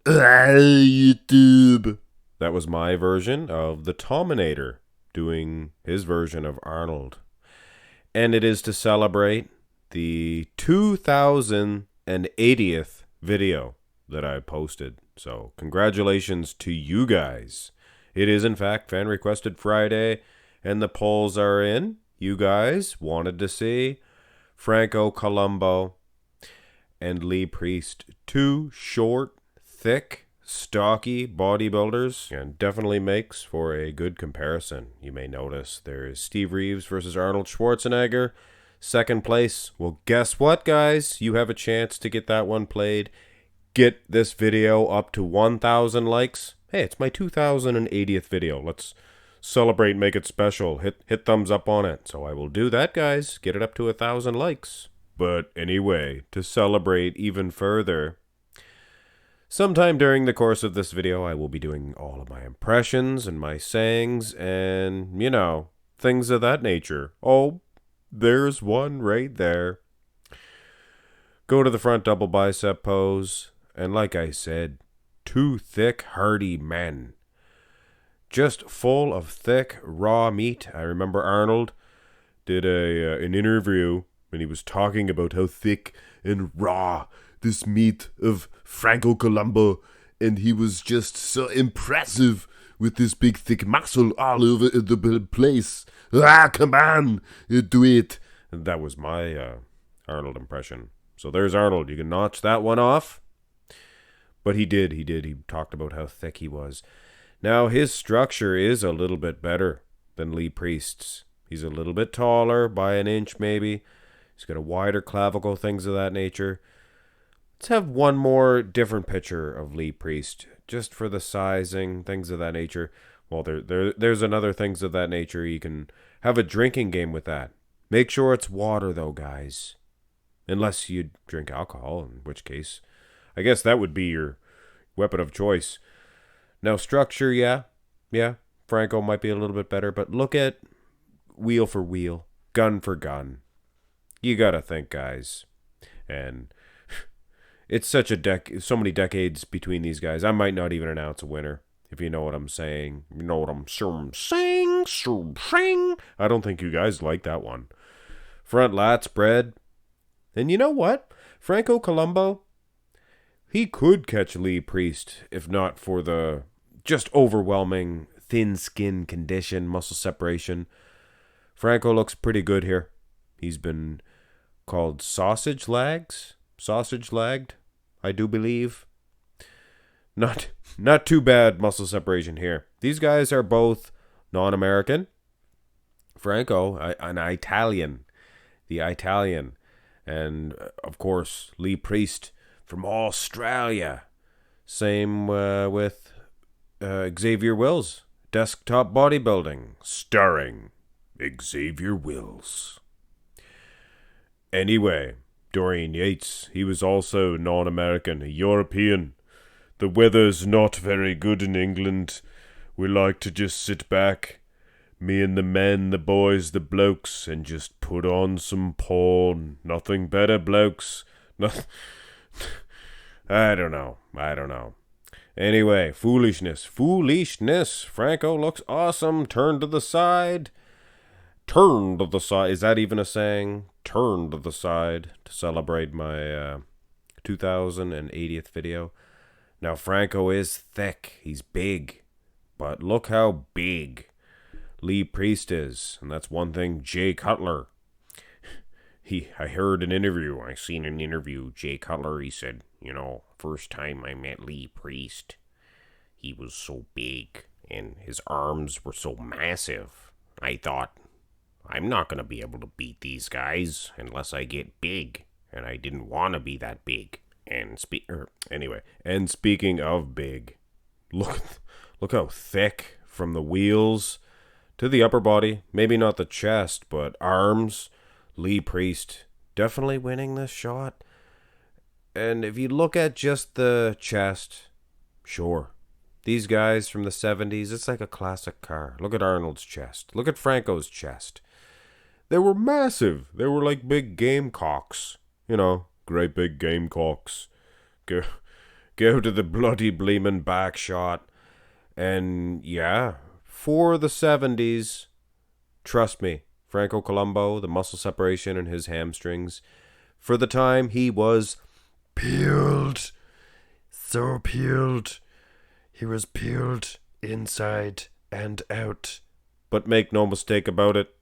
YouTube. That was my version of the Tominator doing his version of Arnold. And it is to celebrate the 2080th video that I posted. So, congratulations to you guys. It is, in fact, Fan Requested Friday, and the polls are in. You guys wanted to see Franco Columbu and Lee Priest. Two short, thick, stocky bodybuilders, and definitely makes for a good comparison. You may notice there is Steve Reeves versus Arnold Schwarzenegger. Second place. Well, guess what, guys? You have a chance to get that one played. Get this video up to 1,000 likes. Hey, it's my 2080th video. Let's celebrate, make it special. Hit thumbs up on it. So I will do that, guys. Get it up to 1,000 likes. But anyway, to celebrate even further, sometime during the course of this video, I will be doing all of my impressions and my sayings and, things of that nature. Oh, there's one right there. Go to the front double bicep pose, and like I said, two thick, hardy men. Just full of thick, raw meat. I remember Arnold did an interview when he was talking about how thick and raw this meat of Franco Columbu, and he was just so impressive with this big thick muscle all over the place. Come on, do it. And that was my Arnold impression. So there's Arnold. You can notch that one off. But he did. He talked about how thick he was. Now, his structure is a little bit better than Lee Priest's. He's a little bit taller, by an inch maybe. He's got a wider clavicle, things of that nature. Let's have one more different picture of Lee Priest, just for the sizing, things of that nature. Well, there's another things of that nature. You can have a drinking game with that. Make sure it's water, though, guys. Unless you drink alcohol, in which case, I guess that would be your weapon of choice. Now, structure, yeah, Franco might be a little bit better, but look at wheel for wheel, gun for gun. You gotta think, guys. And it's such so many decades between these guys. I might not even announce a winner, if you know what I'm saying. You know what I'm saying? I don't think you guys like that one. Front lat spread. And you know what? Franco Columbu, he could catch Lee Priest if not for the just overwhelming thin skin condition, muscle separation. Franco looks pretty good here. He's been called sausage lagged, I do believe. Not too bad muscle separation here. These guys are both non-American. Franco, an Italian. The Italian. And, of course, Lee Priest from Australia. Same with Xavier Wills. Desktop Bodybuilding. Starring Xavier Wills. Anyway, Dorian Yates, he was also non-American, a European. The weather's not very good in England. We like to just sit back, me and the men, the boys, the blokes, and just put on some porn. Nothing better, blokes. I don't know. Anyway, foolishness. Franco looks awesome. Turn to the side. Is that even a saying? Turn to the side to celebrate my 2080th video. Now, Franco is thick. He's big. But look how big Lee Priest is. And that's one thing Jay Cutler. I seen an interview, Jay Cutler, he said, first time I met Lee Priest, he was so big and his arms were so massive. I thought, I'm not going to be able to beat these guys unless I get big. And I didn't want to be that big. And speaking of big, look how thick from the wheels to the upper body. Maybe not the chest, but arms. Lee Priest definitely winning this shot. And if you look at just the chest, sure. These guys from the 70s, it's like a classic car. Look at Arnold's chest. Look at Franco's chest. They were massive. They were like big gamecocks. Great big gamecocks. Go to the bloody bleemin' back shot. And yeah, for the 70s, trust me, Franco Columbu, the muscle separation in his hamstrings, for the time he was peeled. So peeled. He was peeled inside and out. But make no mistake about it,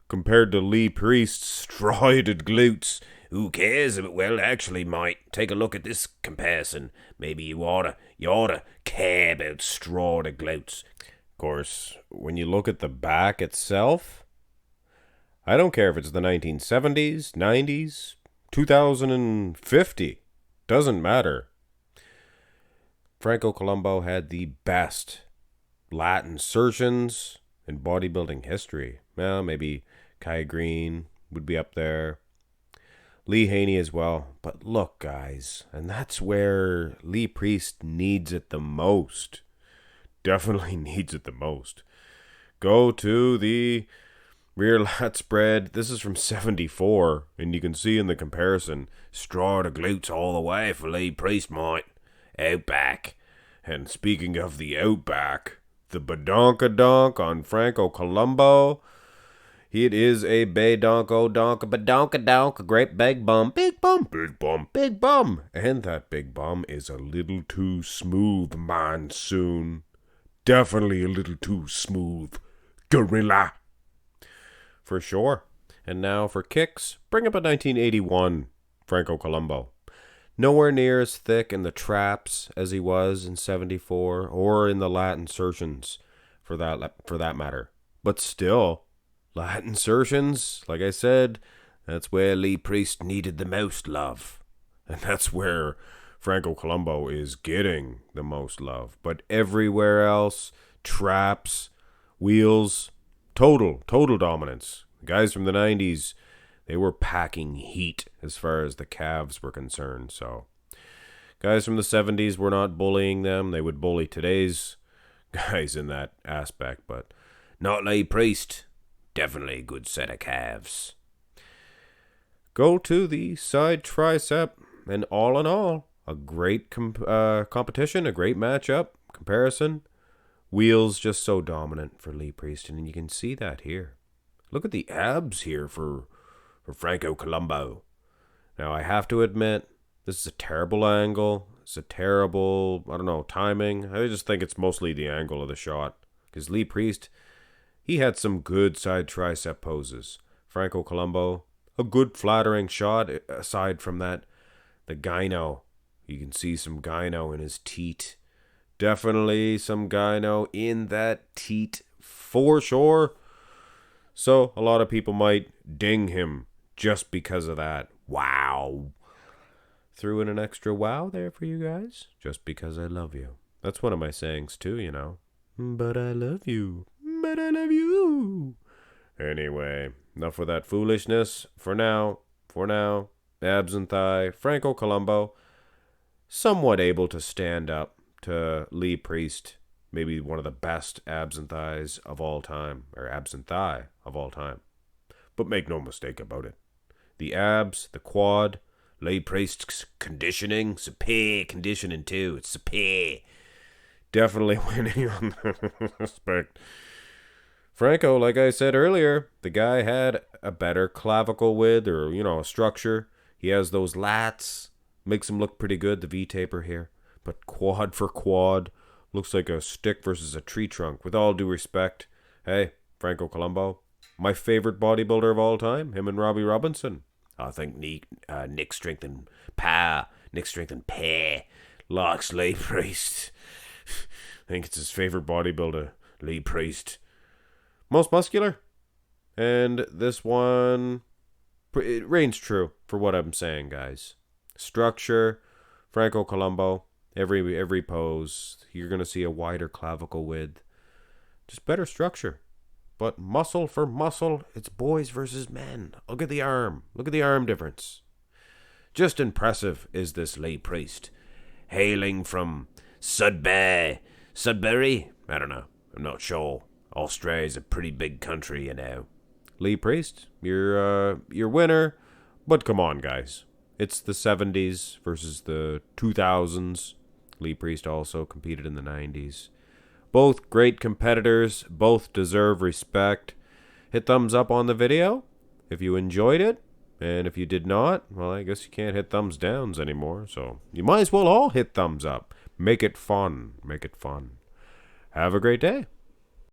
compared to Lee Priest's strided glutes, who cares? Well, actually, mate, take a look at this comparison. Maybe you oughta care about strided glutes. Of course, when you look at the back itself, I don't care if it's the 1970s, 90s, 2050. Doesn't matter. Franco Columbu had the best lat insertions in bodybuilding history. Well, maybe Kai Green would be up there. Lee Haney as well. But look, guys, and that's where Lee Priest needs it the most. Definitely needs it the most. Go to the rear lat spread. This is from 74, and you can see in the comparison, straw to glutes all the way for Lee Priest, mate. Outback. And speaking of the outback, the badonkadonk on Franco Columbu. It is a badonkadonk, a great big bum, big bum, big bum, big bum. And that big bum is a little too smooth, monsoon. Definitely a little too smooth, gorilla. For sure. And now for kicks, bring up a 1981 Franco Columbu. Nowhere near as thick in the traps as he was in 74, or in the lat insertions, for that matter. But still, lat insertions, like I said, that's where Lee Priest needed the most love. And that's where Franco Columbu is getting the most love. But everywhere else, traps, wheels, total dominance. Guys from the 90s, they were packing heat as far as the calves were concerned. So guys from the 70s were not bullying them. They would bully today's guys in that aspect. But not Lee Priest. Definitely a good set of calves. Go to the side tricep. And all in all, a great competition, a great matchup, comparison. Wheels just so dominant for Lee Priest. And you can see that here. Look at the abs here for Franco Columbu. Now, I have to admit, this is a terrible angle. It's a terrible, timing. I just think it's mostly the angle of the shot. Because Lee Priest, he had some good side tricep poses. Franco Columbu, a good flattering shot. Aside from that, the gyno. You can see some gyno in his teat. Definitely some gyno in that teat for sure. So, a lot of people might ding him just because of that. Wow. Threw in an extra wow there for you guys. Just because I love you. That's one of my sayings too, you know. But I love you. But I love you. Anyway, enough of that foolishness. For now, abs and thigh. Franco Columbu, somewhat able to stand up to Lee Priest. Maybe one of the best abs and thighs of all time. Or abs and thigh of all time. But make no mistake about it. The abs, the quad, Lee Priest's conditioning, super conditioning too. It's super. Definitely winning on that aspect. Franco, like I said earlier, the guy had a better clavicle width or, a structure. He has those lats. Makes him look pretty good, the V-taper here. But quad for quad, looks like a stick versus a tree trunk. With all due respect, hey, Franco Columbu, my favorite bodybuilder of all time, him and Robbie Robinson. I think Nick Strength and Pair likes Lee Priest. I think it's his favorite bodybuilder, Lee Priest. Most muscular. And this one, it reigns true for what I'm saying, guys. Structure, Franco Columbu, every pose, you're going to see a wider clavicle width. Just better structure. But muscle for muscle, it's boys versus men. Look at the arm. Look at the arm difference. Just impressive is this Lee Priest. Hailing from Sudbury? I don't know. I'm not sure. Australia's a pretty big country, you know. Lee Priest, you're winner. But come on, guys. It's the 70s versus the 2000s. Lee Priest also competed in the 90s. Both great competitors, both deserve respect. Hit thumbs up on the video if you enjoyed it. And if you did not, well, I guess you can't hit thumbs downs anymore. So you might as well all hit thumbs up. Make it fun. Make it fun. Have a great day.